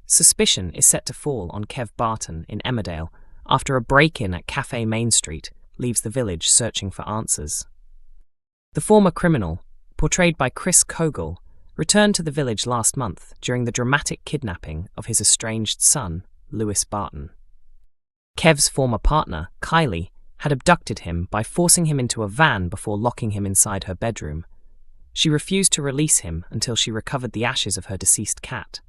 suspicion is set to fall on Kev Barton in Emmerdale after a break-in at Café Main Street leaves the village searching for answers. The former criminal, portrayed by Chris Kogel, returned to the village last month during the dramatic kidnapping of his estranged son, Lewis Barton. Kev's former partner, Kylie, had abducted him by forcing him into a van before locking him inside her bedroom. She refused to release him until she recovered the ashes of her deceased cat.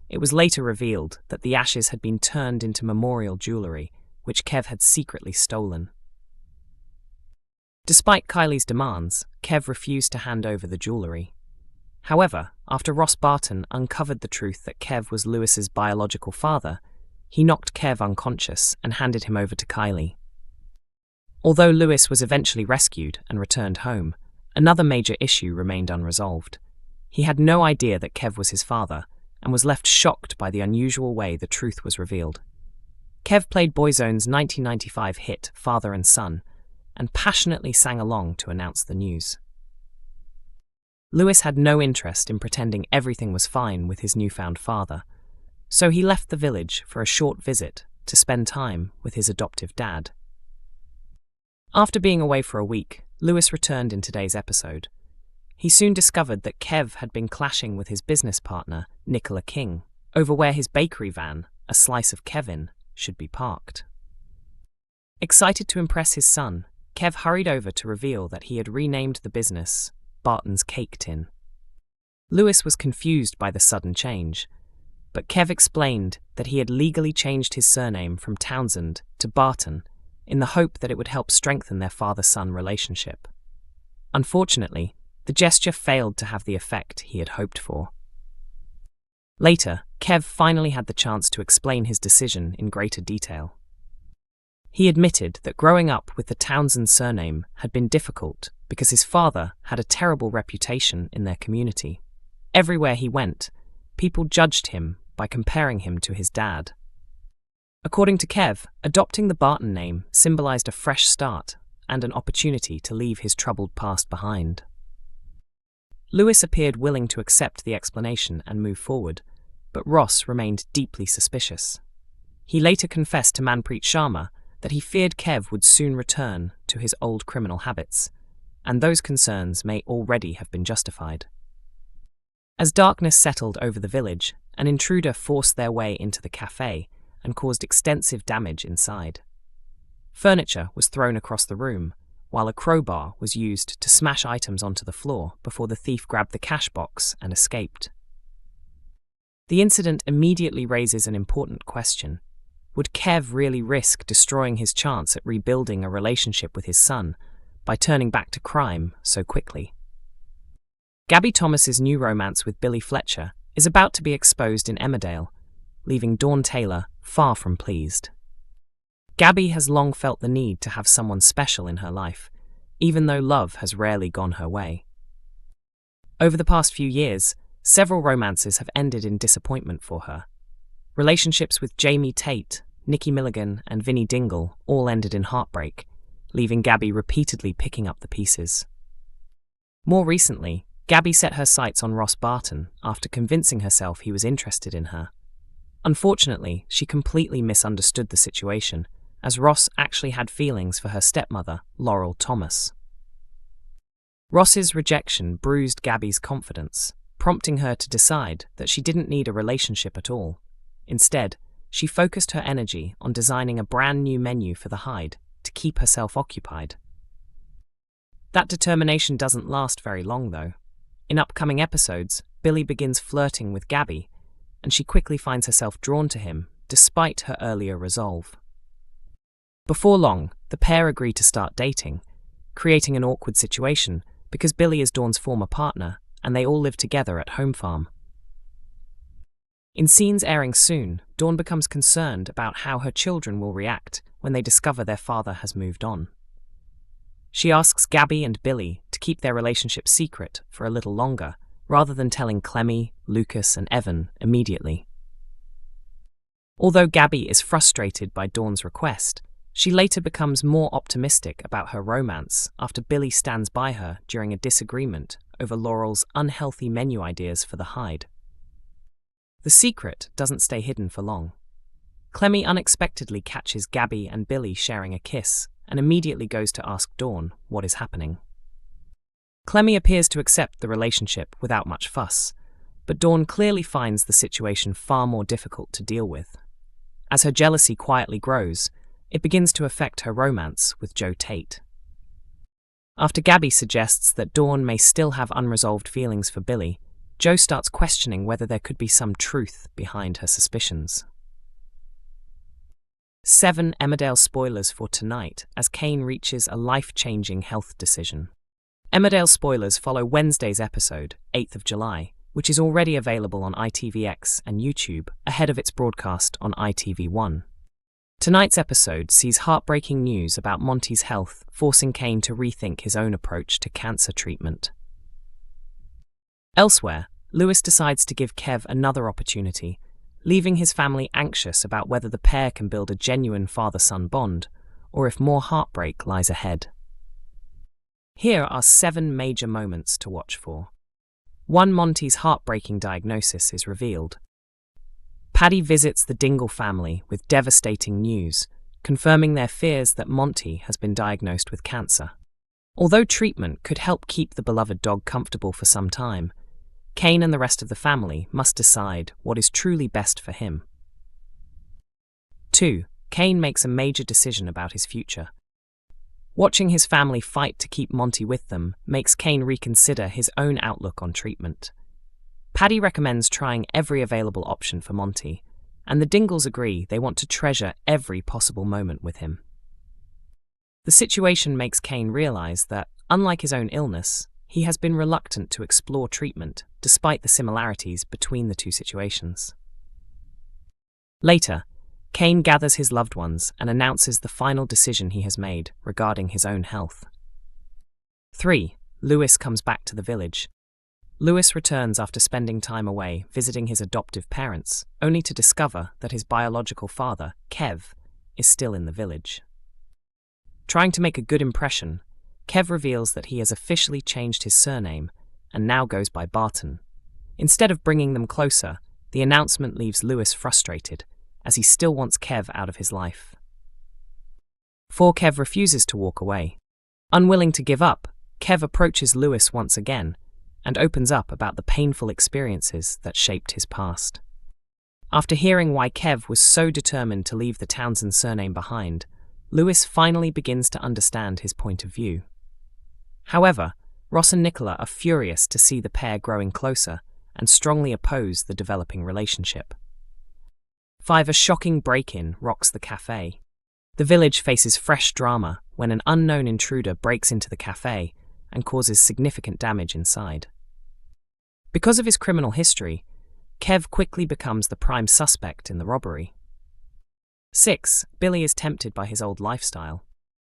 It was later revealed that the ashes had been turned into memorial jewellery, which Kev had secretly stolen. Despite Kylie's demands, Kev refused to hand over the jewellery. However, after Ross Barton uncovered the truth that Kev was Lewis's biological father, he knocked Kev unconscious and handed him over to Kylie. Although Lewis was eventually rescued and returned home, another major issue remained unresolved. He had no idea that Kev was his father and was left shocked by the unusual way the truth was revealed. Kev played Boyzone's 1995 hit Father and Son and passionately sang along to announce the news. Lewis had no interest in pretending everything was fine with his newfound father, so he left the village for a short visit to spend time with his adoptive dad. After being away for a week, Lewis returned in today's episode. He soon discovered that Kev had been clashing with his business partner, Nicola King, over where his bakery van, a slice of Kevin, should be parked. Excited to impress his son, Kev hurried over to reveal that he had renamed the business Barton's Cake Tin. Lewis was confused by the sudden change, but Kev explained that he had legally changed his surname from Townsend to Barton in the hope that it would help strengthen their father-son relationship. Unfortunately, the gesture failed to have the effect he had hoped for. Later, Kev finally had the chance to explain his decision in greater detail. He admitted that growing up with the Townsend surname had been difficult because his father had a terrible reputation in their community. Everywhere he went, people judged him by comparing him to his dad. According to Kev, adopting the Barton name symbolized a fresh start and an opportunity to leave his troubled past behind. Lewis appeared willing to accept the explanation and move forward, but Ross remained deeply suspicious. He later confessed to Manpreet Sharma that he feared Kev would soon return to his old criminal habits, and those concerns may already have been justified. As darkness settled over the village, an intruder forced their way into the cafe and caused extensive damage inside. Furniture was thrown across the room, while a crowbar was used to smash items onto the floor before the thief grabbed the cash box and escaped. The incident immediately raises an important question. Would Kev really risk destroying his chance at rebuilding a relationship with his son by turning back to crime so quickly? Gabby Thomas's new romance with Billy Fletcher is about to be exposed in Emmerdale, leaving Dawn Taylor far from pleased. Gabby has long felt the need to have someone special in her life, even though love has rarely gone her way. Over the past few years, several romances have ended in disappointment for her. Relationships with Jamie Tate, Nikki Milligan, and Vinnie Dingle all ended in heartbreak, leaving Gabby repeatedly picking up the pieces. More recently, Gabby set her sights on Ross Barton after convincing herself he was interested in her. Unfortunately, she completely misunderstood the situation, as Ross actually had feelings for her stepmother, Laurel Thomas. Ross's rejection bruised Gabby's confidence, prompting her to decide that she didn't need a relationship at all. Instead, she focused her energy on designing a brand new menu for the Hyde to keep herself occupied. That determination doesn't last very long, though. In upcoming episodes, Billy begins flirting with Gabby, and she quickly finds herself drawn to him, despite her earlier resolve. Before long, the pair agree to start dating, creating an awkward situation because Billy is Dawn's former partner and they all live together at Home Farm. In scenes airing soon, Dawn becomes concerned about how her children will react when they discover their father has moved on. She asks Gabby and Billy to keep their relationship secret for a little longer, rather than telling Clemmy, Lucas, and Evan immediately. Although Gabby is frustrated by Dawn's request, she later becomes more optimistic about her romance after Billy stands by her during a disagreement over Laurel's unhealthy menu ideas for the Hyde. The secret doesn't stay hidden for long. Clemmy unexpectedly catches Gabby and Billy sharing a kiss and immediately goes to ask Dawn what is happening. Clemmy appears to accept the relationship without much fuss, but Dawn clearly finds the situation far more difficult to deal with. As her jealousy quietly grows, it begins to affect her romance with Joe Tate. After Gabby suggests that Dawn may still have unresolved feelings for Billy, Joe starts questioning whether there could be some truth behind her suspicions. 7 Emmerdale spoilers for tonight as Kane reaches a life-changing health decision. Emmerdale spoilers follow Wednesday's episode, 8th of July, which is already available on ITVX and YouTube ahead of its broadcast on ITV1. Tonight's episode sees heartbreaking news about Monty's health, forcing Kane to rethink his own approach to cancer treatment. Elsewhere, Lewis decides to give Kev another opportunity, leaving his family anxious about whether the pair can build a genuine father-son bond, or if more heartbreak lies ahead. Here are 7 major moments to watch for. 1. Monty's heartbreaking diagnosis is revealed. Paddy visits the Dingle family with devastating news, confirming their fears that Monty has been diagnosed with cancer. Although treatment could help keep the beloved dog comfortable for some time, Kane and the rest of the family must decide what is truly best for him. 2. Kane makes a major decision about his future. Watching his family fight to keep Monty with them makes Kane reconsider his own outlook on treatment. Paddy recommends trying every available option for Monty, and the Dingles agree they want to treasure every possible moment with him. The situation makes Kane realize that, unlike his own illness, he has been reluctant to explore treatment despite the similarities between the two situations. Later, Kane gathers his loved ones and announces the final decision he has made regarding his own health. 3. Lewis comes back to the village. Lewis returns after spending time away visiting his adoptive parents, only to discover that his biological father, Kev, is still in the village. Trying to make a good impression, Kev reveals that he has officially changed his surname and now goes by Barton. Instead of bringing them closer, the announcement leaves Lewis frustrated, as he still wants Kev out of his life. 4. Kev refuses to walk away. Unwilling to give up, Kev approaches Lewis once again and opens up about the painful experiences that shaped his past. After hearing why Kev was so determined to leave the Townsend surname behind, Lewis finally begins to understand his point of view. However, Ross and Nicola are furious to see the pair growing closer and strongly oppose the developing relationship. 5. A shocking break-in rocks the cafe. The village faces fresh drama when an unknown intruder breaks into the cafe and causes significant damage inside. Because of his criminal history, Kev quickly becomes the prime suspect in the robbery. 6. Billy is tempted by his old lifestyle.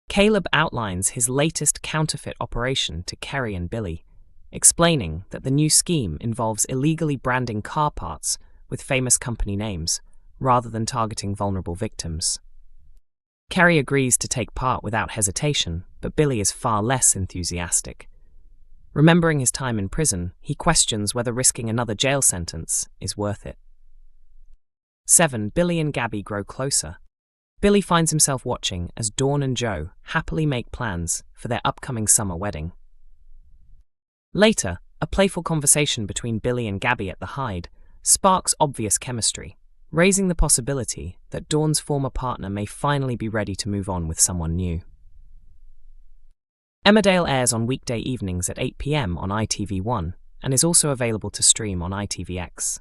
Caleb outlines his latest counterfeit operation to Kerry and Billy, explaining that the new scheme involves illegally branding car parts with famous company names, rather than targeting vulnerable victims. Kerry agrees to take part without hesitation, but Billy is far less enthusiastic. Remembering his time in prison, he questions whether risking another jail sentence is worth it. 7. Billy and Gabby grow closer. Billy finds himself watching as Dawn and Joe happily make plans for their upcoming summer wedding. Later, a playful conversation between Billy and Gabby at the Hyde sparks obvious chemistry, raising the possibility that Dawn's former partner may finally be ready to move on with someone new. Emmerdale airs on weekday evenings at 8 p.m. on ITV1 and is also available to stream on ITVX.